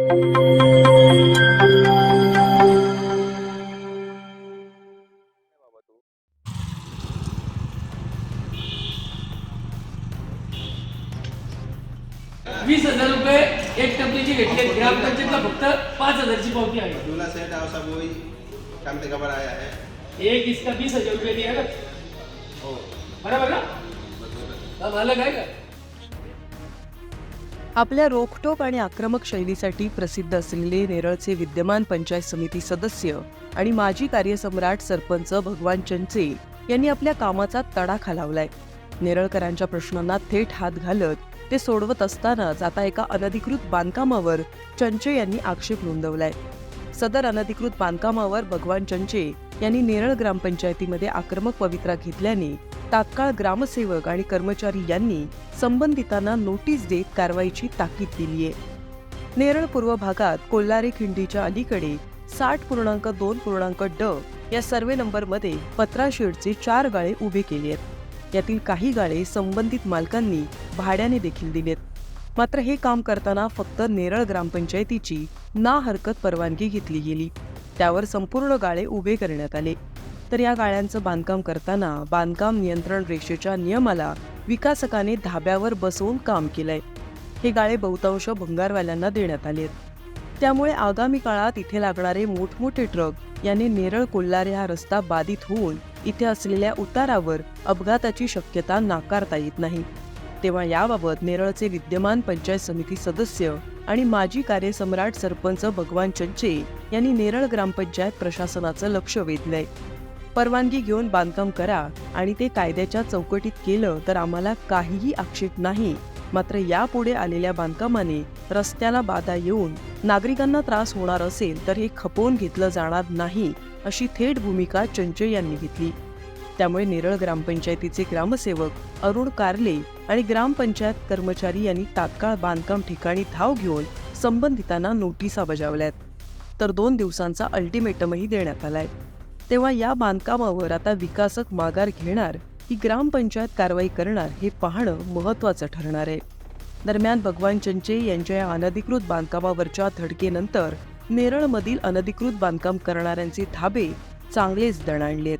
₹20,000 एक टपलीची घेतली, ग्रामपंचायतला फक्त 5,000ची पावती आहे। दूल्हा सेठ और सब वही काम से खबर आया है। एक इसका ₹20,000 दिया ना, हो बरोबर ना? मला काय का आपल्या रोखठोक आणि आक्रमक शैलीसाठी प्रसिद्ध असलेले नेरळचे विद्यमान पंचायत समिती सदस्य आणि माजी कार्यसम्राट सरपंच भगवान चंचे यांनी आपल्या कामाचा तडाखा लावलाय। नेरळकरांच्या प्रश्नांना थेट हात घालत ते सोडवत असतानाच आता एका अनधिकृत बांधकामावर चंचे यांनी आक्षेप नोंदवलाय। सदर अनधिकृत बांधकामावर भगवान चंचे यांनी नेरळ ग्रामपंचायतीमध्ये आक्रमक पवित्रा घेतल्याने तात्काळ ग्रामसेवक आणि कर्मचारी यांनी संबंधितांना नोटीस देत कारवाईची ताकीद दिली आहे। नेरळ पूर्व भागात कोल्हारे खिंडीच्या अलीकडे 60.2.ड या सर्वे नंबरमध्ये पत्रा शेडचे 4 गाळे उभे केले आहेत। यातील काही गाळे संबंधित मालकांनी भाड्याने देखील दिलेत। मात्र हे काम करताना फक्त नेरळ ग्रामपंचायतीची ना हरकत परवानगी घेतली गेली, त्यावर संपूर्ण गाळे उभे करण्यात आले। तर या गाळ्यांचं बांधकाम करताना बांधकाम नियंत्रण रेषेच्या नियमाला विकासकाने धाब्यावर बसवून काम केलंय। हे गाळे बहुतांश भंगारवाल्यांना देण्यात आलेत। त्यामुळे आगामी काळात इथे लागणारे मोठमोठे ट्रक याने नेरळ कोल्हारे हा रस्ता बाधित होऊन इथे असलेल्या उतारावर अपघाताची शक्यता नाकारता येत नाही। तेव्हा याबाबत नेरळचे विद्यमान पंचायत समिती सदस्य आणि माजी कार्यसम्राट सरपंच भगवान चंचे यांनी नेरळ ग्रामपंचायत प्रशासनाचं लक्ष वेधलंय। परवानगी घेऊन बांधकाम करा आणि ते कायद्याच्या चौकटीत केलं तर आम्हाला काहीही आक्षेप नाही, मात्र यापुढे आलेल्या बांधकामाने रस्त्याला बाधा येऊन नागरिकांना त्रास होणार असेल तर हे खपवून घेतलं जाणार नाही, अशी थेट भूमिका चंचे यांनी घेतली। त्यामुळे नेरळ ग्रामपंचायतीचे ग्रामसेवक अरुण कारले आणि ग्रामपंचायत कर्मचारी यांनी तात्काळ बांधकाम ठिकाणी धाव घेऊन संबंधितांना नोटिसा बजावल्यात, तर 2 दिवसांचा अल्टिमेटमही देण्यात आलाय। तेव्हा या बांधकामावर आता विकासक माघार घेणार की ग्रामपंचायत कारवाई करणार हे पाहणं महत्त्वाचं ठरणार आहे। दरम्यान भगवान चंचे यांच्या या अनधिकृत बांधकामावरच्या धडकेनंतर नेरळमधील अनधिकृत बांधकाम करणाऱ्यांचे धाबे चांगलेच दणाणलेत।